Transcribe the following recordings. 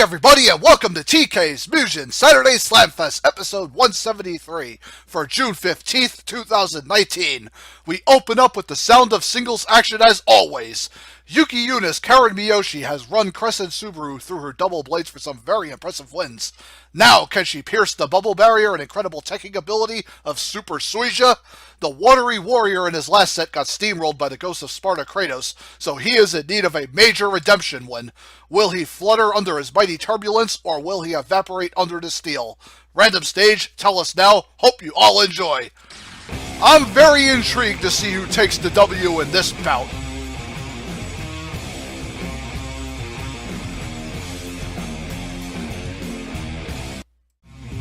everybody, and welcome to TK's Mugen Saturday Slamfest, episode 173 for June 15th, 2019. We open up with the sound of singles action as always. Yuki Yuna's Karen Miyoshi has run Crescent Subaru through her double blades for some very impressive wins. Now, can she pierce the bubble barrier and incredible teching ability of Super Suiza? The watery warrior in his last set got steamrolled by the ghost of Sparta Kratos, so he is in need of a major redemption win. Will he flutter under his mighty turbulence, or will he evaporate under the steel? Random stage, tell us now. Hope you all enjoy. I'm very intrigued to see who takes the W in this bout.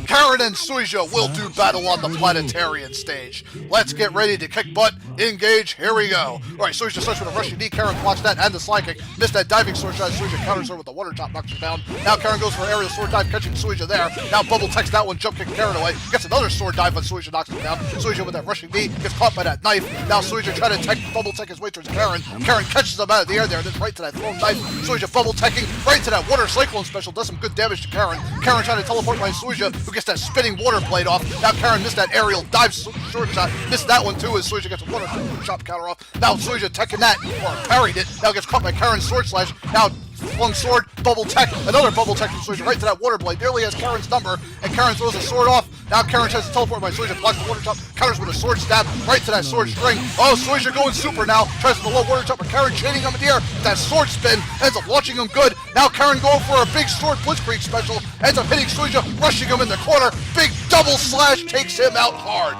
Karen and Suiza will do battle on the planetarian stage. Let's get ready to kick butt, engage, here we go. Alright, Suiza starts with a rushing knee, Karen blocks that and the slide kick. Missed that diving sword shot, Suiza counters her with the water chop, knocks her down. Now Karen goes for an aerial sword dive, catching Suiza there. Now bubble techs that one, jump kick Karen away. Gets another sword dive when Suiza knocks him down. Suiza with that rushing knee, gets caught by that knife. Now Suiza trying to bubble tech his way towards Karen. Karen catches him out of the air there, then right to that thrown knife. Suiza bubble teching, right to that water cyclone special, does some good damage to Karen. Karen trying to teleport by Suiza, who gets that spinning water blade off. Now Karen missed that aerial dive short shot. Missed that one too as Suiza gets a water chop counter off. Now Suiza teching that, or parried it. Now gets caught by Karen's sword slash. Now flung sword, bubble tech, another bubble tech from Suiza right to that water blade. Nearly has Karen's number, and Karen throws a sword off. Now Karen tries to teleport by Suiza, blocks the water chop, counters with a sword stab right to that sword string. Oh, Suiza going super now. Tries to the low water chop, but Karen chaining him in the air. That sword spin ends up launching him good. Now Karen going for a big sword blitzkrieg special. Ends up hitting Suiza, rushing him in the corner. Big double slash takes him out hard.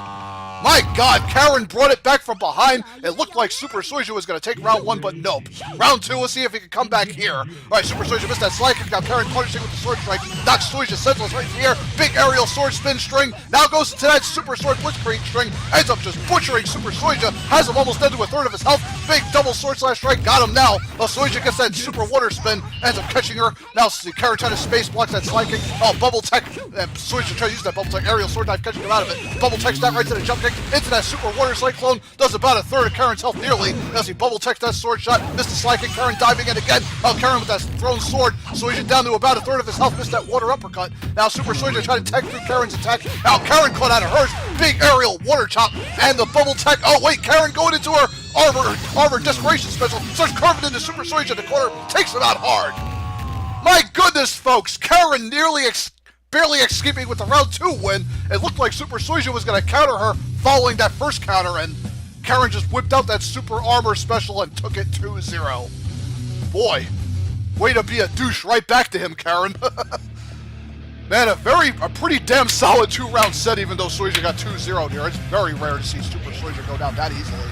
My God, Karen brought it back from behind. It looked like Super Suiza was going to take round one, but nope. Round two, we'll see if he can come back here. All right, Super Suiza missed that slide kick. Now Karen punishing with the sword strike. Knocks Suiza senseless right in the air. Big aerial sword spin string. Now goes into that super sword blitzkrieg string. Ends up just butchering Super Suiza. Has him almost down to a third of his health. Big double sword slash strike. Got him now. Suiza gets that super water spin. Ends up catching her. Now Karen trying to space blocks that slide kick. Oh, bubble tech. Suiza trying to use that bubble tech. Aerial sword dive catching him out of it. Bubble tech's that right to the jump kick. Into that super water cyclone, does about a third of Karen's health nearly, as he bubble techs that sword shot, missed the slide kick, Karen diving in again. Oh, Karen with that thrown sword, Suiza down to about a third of his health, missed that water uppercut. Now Super Suiza trying to tech through Karen's attack. Now Karen caught out of hers, big aerial water chop, and the bubble tech. Oh wait, Karen going into her armor desperation special, starts carving into Super Suiza in the corner, takes him out hard. My goodness, folks, Karen barely escaping with the round two win. It looked like Super Suiza was going to counter her following that first counter, and Karen just whipped out that super armor special and took it 2-0. Boy, way to be a douche right back to him, Karen. Man, a pretty damn solid two-round set, even though Suiza got 2-0 here. It's very rare to see Super Suiza go down that easily.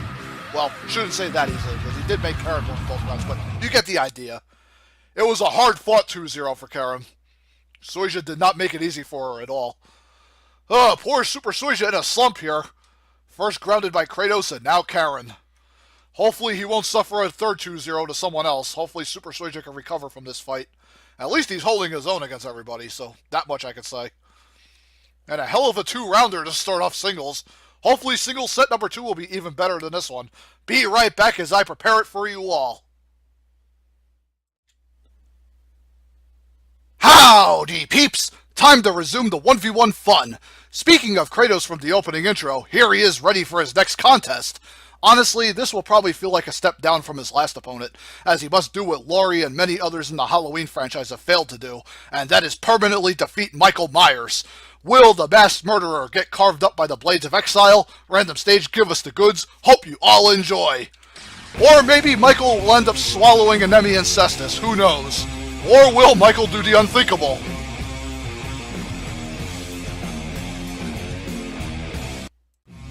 Well, shouldn't say that easily, because he did make Karen win both rounds, but you get the idea. It was a hard-fought 2-0 for Karen. Suiza did not make it easy for her at all. Oh, poor Super Suiza in a slump here. First grounded by Kratos and now Karen. Hopefully he won't suffer a third 2-0 to someone else. Hopefully Super Suiza can recover from this fight. At least he's holding his own against everybody, so that much I can say. And a hell of a two-rounder to start off singles. Hopefully singles set number 2 will be even better than this one. Be right back as I prepare it for you all. Howdy, peeps! Time to resume the 1v1 fun. Speaking of Kratos from the opening intro, here he is ready for his next contest. Honestly, this will probably feel like a step down from his last opponent, as he must do what Laurie and many others in the Halloween franchise have failed to do, and that is permanently defeat Michael Myers. Will the masked murderer get carved up by the Blades of Exile? Random stage, give us the goods. Hope you all enjoy. Or maybe Michael will end up swallowing an Emmy Incestus, who knows? Or will Michael do the unthinkable?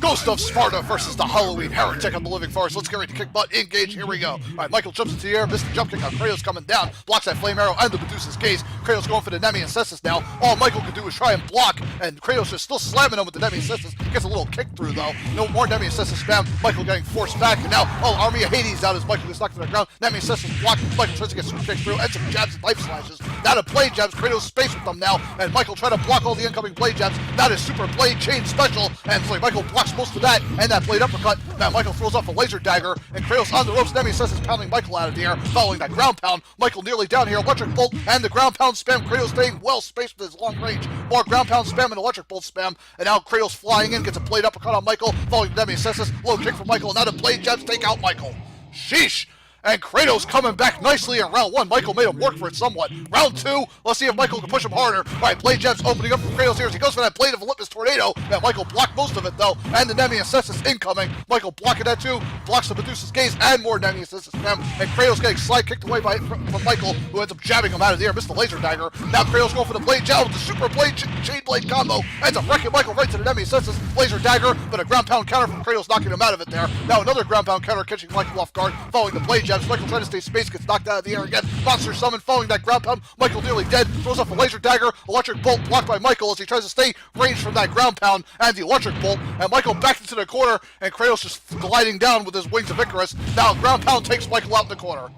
Ghost of Sparta versus the Halloween Heretic of the Living Forest. Let's get ready to kick butt, engage, here we go. Alright, Michael jumps into the air, missed the jump kick. Now Kratos coming down, blocks that flame arrow and the Medusa's gaze. Kratos going for the Nemi Incestus now. All Michael can do is try and block, and Kratos is still slamming him with the Nemi Incestus. Gets a little kick through though. No more Nemi Incestus spam. Michael getting forced back, and now Army of Hades out as Michael gets knocked to the ground. Nemi Incestus blocked. Michael tries to get super kick through, and some jabs and knife slashes. Now to blade jabs, Kratos space with them now, and Michael trying to block all the incoming blade jabs. Now to super blade chain special, and Michael blocks most of that, and that blade uppercut. Now Michael throws off a laser dagger, and Kratos on the ropes. Nemesis is pounding Michael out of the air, following that ground pound. Michael nearly down here, electric bolt, and the ground pound spam. Kratos staying well spaced with his long range. More ground pound spam and electric bolt spam, and now Kratos flying in, gets a blade uppercut on Michael, following Nemesis. Low kick from Michael, and now the blade jabs take out Michael. Sheesh! And Kratos coming back nicely in round 1. Michael made him work for it somewhat. Round 2, let's see if Michael can push him harder. Alright, blade jabs opening up for Kratos here as he goes for that blade of Olympus Tornado. Now Michael blocked most of it though, and the Nemesis is incoming. Michael blocking that too, blocks the Medusa's gaze and more Nemesis spam. And Kratos getting slide kicked away from Michael, who ends up jabbing him out of the air, missed the laser dagger. Now Kratos going for the blade jab with the super blade chain blade combo. Ends up wrecking Michael right to the Nemesis laser dagger, but a ground pound counter from Kratos knocking him out of it there. Now another ground pound counter catching Michael off guard, following the blade jabs. Michael trying to stay space, gets knocked out of the air again. Monster summon following that ground pound. Michael nearly dead, throws off a laser dagger. Electric bolt blocked by Michael as he tries to stay range from that ground pound and the electric bolt. And Michael back into the corner, and Kratos just gliding down with his wings of Icarus. Now ground pound takes Michael out in the corner.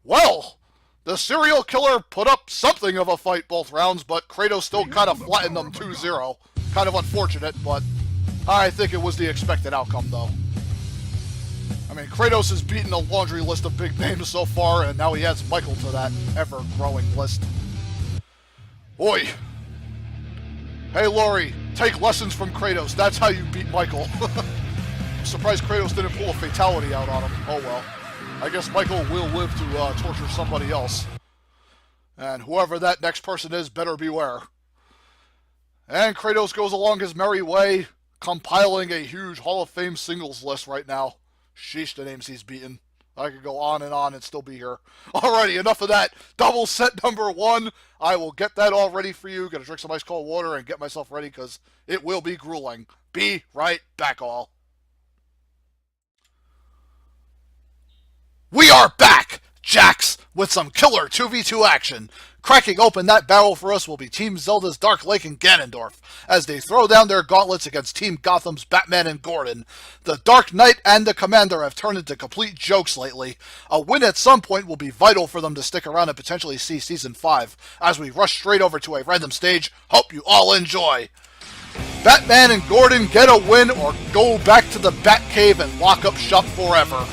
Well, the serial killer put up something of a fight both rounds, but Kratos still kind of flattened them 2-0. Kind of unfortunate, but I think it was the expected outcome though. I mean, Kratos has beaten a laundry list of big names so far, and now he adds Michael to that ever-growing list. Oi! Hey, Laurie, take lessons from Kratos. That's how you beat Michael. I'm surprised Kratos didn't pull a fatality out on him. Oh well. I guess Michael will live to torture somebody else. And whoever that next person is, better beware. And Kratos goes along his merry way, compiling a huge Hall of Fame singles list right now. Sheesh, the names he's beaten. I could go on and still be here. Alrighty, enough of that. Double set number 1. I will get that all ready for you. Gonna drink some ice cold water and get myself ready because it will be grueling. Be right back, all. We are back, Jax, with some killer 2v2 action. Cracking open that barrel for us will be Team Zelda's Dark Lake and Ganondorf, as they throw down their gauntlets against Team Gotham's Batman and Gordon. The Dark Knight and the Commander have turned into complete jokes lately. A win at some point will be vital for them to stick around and potentially see Season 5. As we rush straight over to a random stage, hope you all enjoy. Batman and Gordon get a win or go back to the Batcave and lock up shop forever.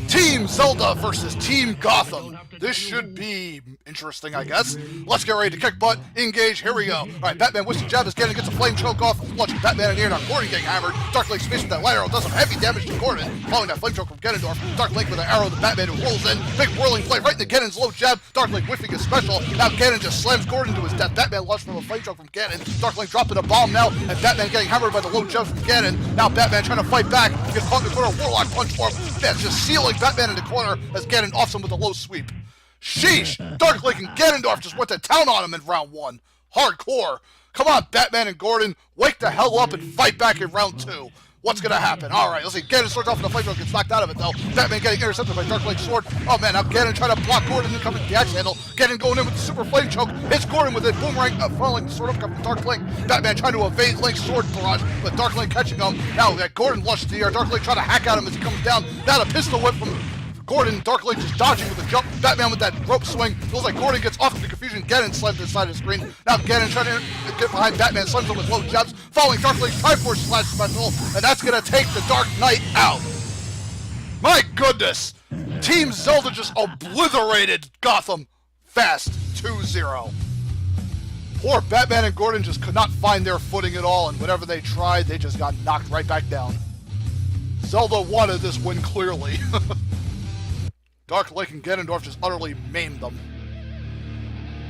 Team Zelda versus Team Gotham. This should be interesting, I guess. Let's get ready to kick butt, engage, here we go. Alright, Batman whips the jab as Ganon gets a flame choke off, launching Batman in the air, now Gordon getting hammered. Dark Lake space with that light arrow does some heavy damage to Gordon, following that flame choke from Ganondorf. Dark Lake with an arrow to Batman who rolls in, big whirling play right into Ganon's low jab. Dark Lake whiffing his special, now Ganon just slams Gordon to his death. Batman launched from a flame choke from Ganon. Dark Lake dropping a bomb now, and Batman getting hammered by the low jab from Ganon. Now Batman trying to fight back, gets caught in the corner, Warlock punch for him. Man's just sealing Batman in the corner as Ganon offs him with a low sweep. Sheesh! Dark Lake and Ganondorf just went to town on him in round 1. Hardcore. Come on, Batman and Gordon, wake the hell up and fight back in round 2. What's gonna happen? Alright, let's see. Ganon starts off in the flamethrower, gets knocked out of it though. Batman getting intercepted by Dark Lake's sword. Oh man, now Ganon trying to block Gordon and coming with the axe handle. Ganon going in with the super flame choke. Hits Gordon with a boomerang, falling sword uppercut from Dark Lake. Batman trying to evade Link's sword barrage, but Dark Lake catching him. Now Gordon launched to the air. Dark Lake trying to hack at him as he comes down. Now the pistol whip from Gordon. Dark Lake just dodging with a jump. Batman with that rope swing. Feels like Gordon gets off into confusion. Ganon slams to the side of the screen. Now Ganon trying to get behind Batman. Slams him with low jabs. Following Dark Lake's Triforce Slash special. And that's going to take the Dark Knight out. My goodness. Team Zelda just obliterated Gotham fast 2-0. Poor Batman and Gordon just could not find their footing at all. And whenever they tried, they just got knocked right back down. Zelda wanted this win clearly. Dark Lake and Ganondorf just utterly maimed them.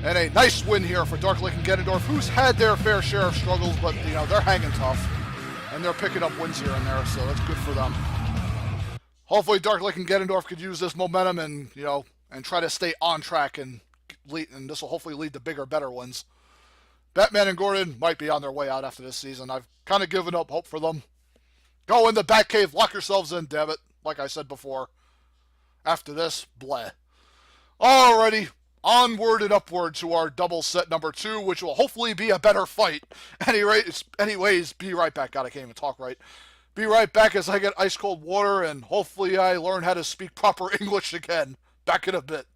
And a nice win here for Dark Lake and Ganondorf, who's had their fair share of struggles, but, you know, they're hanging tough. And they're picking up wins here and there, so that's good for them. Hopefully Dark Lake and Ganondorf could use this momentum and, you know, and try to stay on track, and this will hopefully lead to bigger, better wins. Batman and Gordon might be on their way out after this season. I've kind of given up hope for them. Go in the Batcave, lock yourselves in, damn it, like I said before. After this, bleh. Alrighty, onward and upward to our double set number 2, which will hopefully be a better fight. Anyways, be right back. God, I can't even talk right. Be right back as I get ice cold water, and hopefully I learn how to speak proper English again. Back in a bit.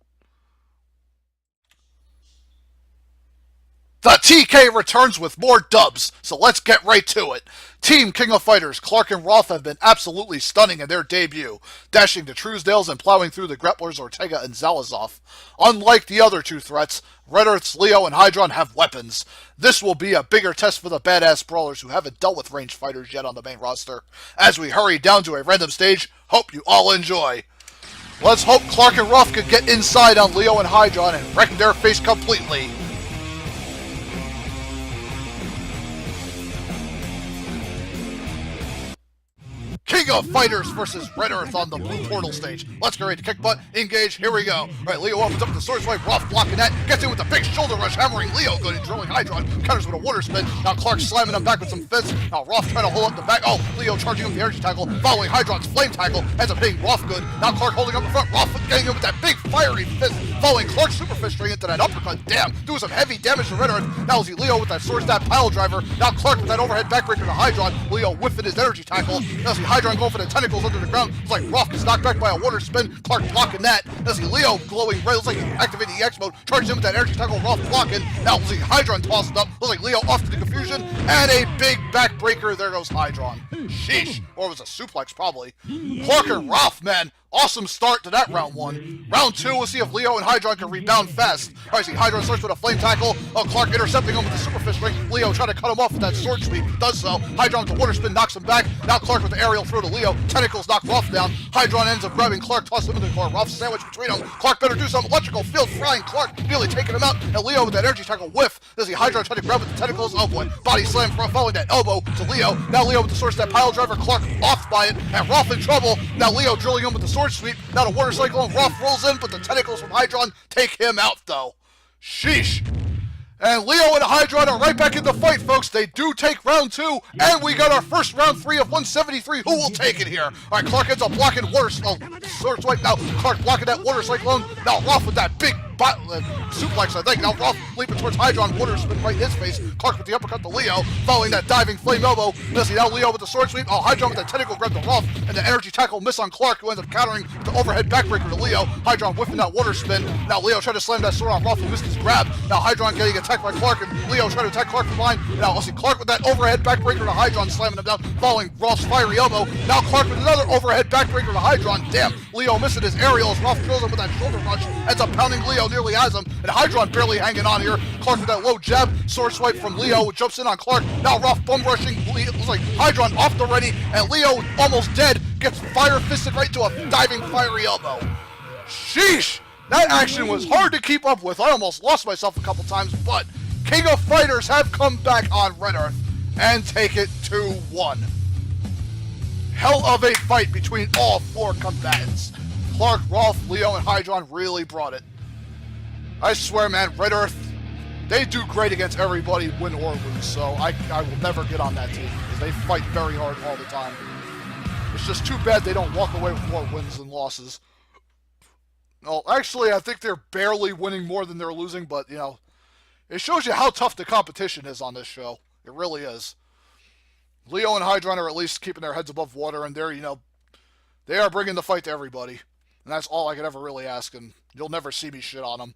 The TK returns with more dubs, so let's get right to it. Team King of Fighters, Clark and Roth have been absolutely stunning in their debut, dashing to Truesdales and plowing through the grapplers Ortega and Zalazov. Unlike the other two threats, Red Earth's Leo and Hydron have weapons. This will be a bigger test for the badass brawlers who haven't dealt with ranged fighters yet on the main roster. As we hurry down to a random stage, hope you all enjoy. Let's hope Clark and Roth could get inside on Leo and Hydron and wreck their face completely. King of Fighters versus Red Earth on the blue portal stage. Let's get ready to kick butt, engage, here we go. Alright, Leo opens up with the sword swipe, Roth blocking that, gets in with the big shoulder rush, hammering Leo, good and drilling Hydron, counters with a water spin. Now Clark slamming him back with some fists. Now Roth trying to hold up the back. Oh, Leo charging him with the energy tackle, following Hydron's flame tackle, ends up hitting Roth good. Now Clark holding up the front, Roth getting him with that big fiery fist, following Clark's super fist straight into that uppercut. Damn, doing some heavy damage to Red Earth. Now see Leo with that sword stab pile driver. Now Clark with that overhead backbreaker to Hydron. Leo whiffing his energy tackle. Now see Hydron going for the tentacles under the ground. It's like Roth gets knocked back by a water spin. Clark blocking that. Now see Leo glowing red. Looks like he's activating the X mode. Charges him with that energy tackle. Roth blocking. Now see Hydron tossed up. Looks like Leo off to the confusion. And a big backbreaker. There goes Hydron. Sheesh. Or it was a suplex probably. Clark and Roth, man. Awesome start to that round one. Round two, we'll see if Leo and Hydron can rebound fast. Alright, see Hydron starts with a flame tackle. Oh, Clark intercepting him with the super fist ring. Leo trying to cut him off with that sword sweep. Does so. Hydron with the water spin knocks him back. Now Clark with the aerial throw to Leo. Tentacles knock Roth down. Hydron ends up grabbing Clark, tosses him into the corner. Roth sandwich between them. Clark better do some electrical field frying Clark, nearly taking him out. And Leo with that energy tackle whiff. There's the Hydron trying to grab with the tentacles. Oh boy. Body slam following that elbow to Leo. Now Leo with the sword step pile driver. Clark off by it. And Roth in trouble. Now Leo drilling him with the sword sweep. Now the water cycle and Roth rolls in, but the tentacles from Hydron take him out though. Sheesh. And Leo and Hydron are right back in the fight, folks. They do take round two, and we got our first round three of 173. Who will take it here? All right, Clark ends up blocking water. Sword swipe. Now Clark blocking that water cyclone. Now Roth with that big suplex, I think. Now Roth leaping towards Hydron. Water spin right in his face. Clark with the uppercut to Leo, following that diving flame elbow. Now Leo with the sword sweep. Oh, Hydron with the tentacle grab to Roth, and the energy tackle miss on Clark, who ends up countering the overhead backbreaker to Leo. Hydron whiffing that water spin. Now Leo trying to slam that sword on Roth, who missed his grab. Now Hydron getting attacked by Clark, and Leo trying to attack Clark from behind. Now we'll see Clark with that overhead backbreaker to Hydron, slamming him down, following Roth's fiery elbow. Now Clark with another overhead backbreaker to Hydron. Damn, Leo missing his aerial as Roth drills him with that shoulder punch. Ends up pounding Leo, nearly has him. And Hydron barely hanging on here. Clark with that low jab, sword swipe from Leo, jumps in on Clark. Now Roth bum rushing. It looks like Hydron off the ready, and Leo almost dead gets fire fisted right to a diving fiery elbow. Sheesh! That action was hard to keep up with. I almost lost myself a couple times, but King of Fighters have come back on Red Earth and take it 2-1. Hell of a fight between all four combatants. Clark, Roth, Leo, and Hydron really brought it. I swear, man, Red Earth, they do great against everybody, win or lose, so I will never get on that team, because they fight very hard all the time. It's just too bad they don't walk away with more wins than losses. Well, actually, I think they're barely winning more than they're losing, but, you know, it shows you how tough the competition is on this show. It really is. Leo and Hydron are at least keeping their heads above water, and they're, you know, they are bringing the fight to everybody. And that's all I could ever really ask, and you'll never see me shit on them.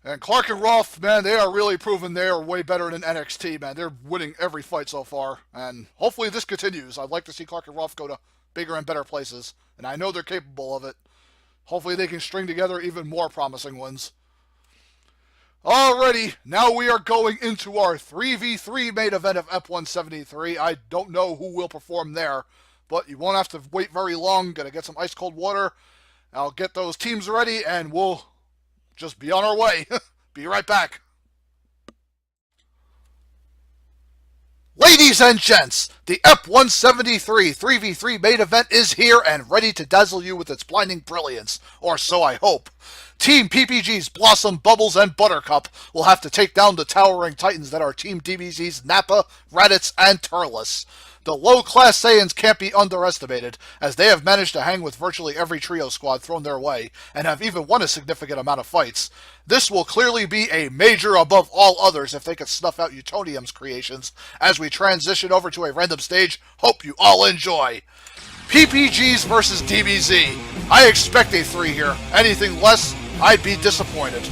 And Clark and Roth, man, they are really proving they are way better than NXT, man. They're winning every fight so far, and hopefully this continues. I'd like to see Clark and Roth go to bigger and better places, and I know they're capable of it. Hopefully they can string together even more promising wins. Alrighty, now we are going into our 3v3 main event of F173. I don't know who will perform there, but you won't have to wait very long. Gonna get some ice cold water. I'll get those teams ready, and we'll just be on our way. Be right back. Ladies and gents, the F173 3v3 main event is here and ready to dazzle you with its blinding brilliance, or so I hope. Team PPGs Blossom, Bubbles, and Buttercup will have to take down the towering titans that are Team DBZ's Nappa, Raditz, and Turles. The low-class Saiyans can't be underestimated, as they have managed to hang with virtually every trio squad thrown their way, and have even won a significant amount of fights. This will clearly be a major above all others if they can snuff out Utonium's creations. As we transition over to a random stage, hope you all enjoy. PPGs versus DBZ. I expect a 3 here. Anything less, I'd be disappointed.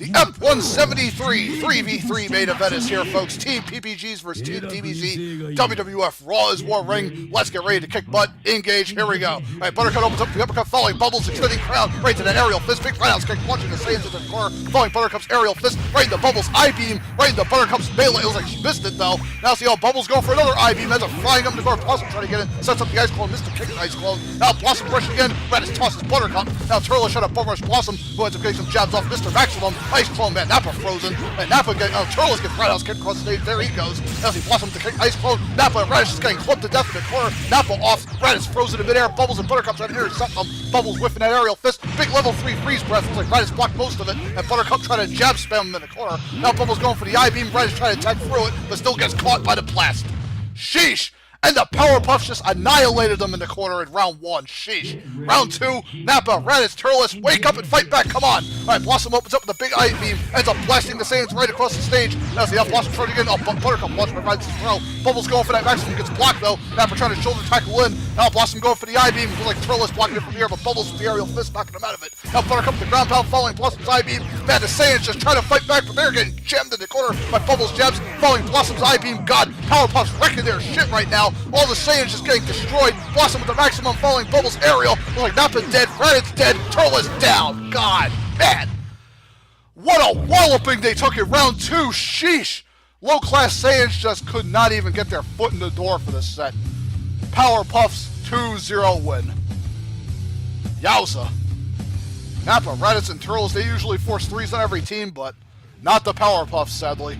The F173 3v3 main event is here, folks. Team PPGs versus Team DBZ. WWF Raw is War Ring. Let's get ready to kick butt. Engage. Here we go. All right, Buttercut opens up the uppercut, following Bubbles, extending crown right to that aerial fist. Big roundhouse kick, launching the Saiyans into the corner, following Buttercup's aerial fist right into Bubbles' I-beam, right into Buttercup's melee. It was like she missed it though. Now see how Bubbles going for another I-beam, ends up flying up the door. Blossom trying to get in, sets up the ice clone, missed the kick an ice clone. Now Blossom rush again. Raditz tosses Buttercup. Now Turles shot up bum rush Blossom, who ends up getting some jabs off Mr. Maximum. Ice clone, man, Nappa frozen. And Nappa getting, Turles gets roundhouse kick across the stage. There he goes. Now see Blossom to kick ice clone. Nappa and Raditz is getting clubbed to death in the corner. Nappa off. Raditz frozen in midair. Bubbles and Buttercup trying to intercept them. Bubbles whiffing that aerial fist. Big level 3 freeze breath. Looks like Raditz blocked most of it. And Buttercup trying to jab spam him in the corner. Now Bubbles going for the I-beam. Raditz trying to attack through it, but still gets caught by the blast. Sheesh! And the Powerpuffs just annihilated them in the corner in round 1. Sheesh. Round 2, Nappa, Raditz, Turles, wake up and fight back, come on! Alright, Blossom opens up with a big I-beam, ends up blasting the Saiyans right across the stage. Now see how Blossom trying again. Oh, Buttercup launched by Raditz's throw. Bubbles going for that Maximum, gets blocked though. Nappa trying to shoulder tackle in. Now Blossom going for the I-beam, feels like Turles blocking it from here, but Bubbles with the aerial fist knocking him out of it. Now Buttercup the ground pound following Blossom's I-beam. Man, the Saiyans just trying to fight back, but they're getting jammed in the corner by Bubbles' jabs, following Blossom's I-beam. God, Powerpuffs wrecking their shit right now. All the Saiyans just getting destroyed. Blossom with the Maximum following Bubbles' aerial. Looks like Nappa's dead, Raditz dead, Turles down. God, man. What a walloping they took in round 2. Sheesh. Low-class Saiyans just could not even get their foot in the door for this set. Powerpuffs 2-0 win. Yowza. Nappa, Raditz, and Turles, they usually force 3s on every team, but not the Powerpuffs, sadly.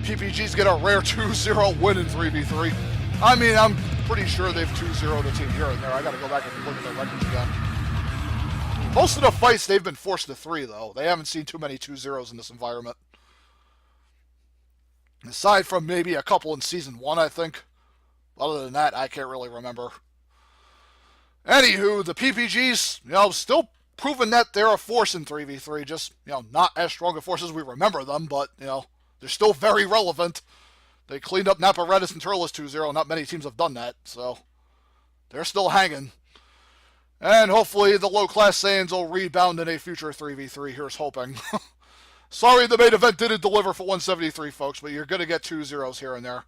PPGs get a rare 2-0 win in 3v3. I mean, I'm pretty sure they've 2-0'd a team here and there. I gotta go back and look at their records again. Most of the fights, they've been forced to 3, though. They haven't seen too many 2-0s in this environment. Aside from maybe a couple in Season 1, I think. Other than that, I can't really remember. Anywho, the PPGs, still proving that they're a force in 3v3. Just, not as strong a force as we remember them, but, they're still very relevant. They cleaned up Nappa, Raditz, and Turles 2-0. Not many teams have done that, so they're still hanging. And hopefully the low-class Saiyans will rebound in a future 3v3. Here's hoping. Sorry the main event didn't deliver for 173, folks, but you're going to get 2-0s here and there.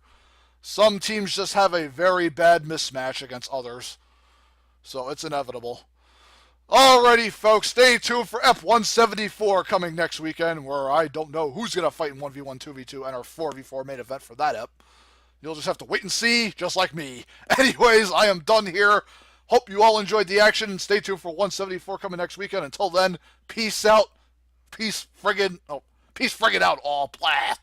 Some teams just have a very bad mismatch against others, so it's inevitable. Alrighty, folks, stay tuned for F174 coming next weekend, where I don't know who's going to fight in 1v1, 2v2, and our 4v4 main event for that ep. You'll just have to wait and see, just like me. Anyways, I am done here. Hope you all enjoyed the action. Stay tuned for 174 coming next weekend. Until then, peace out. Peace friggin' out, all. Blah.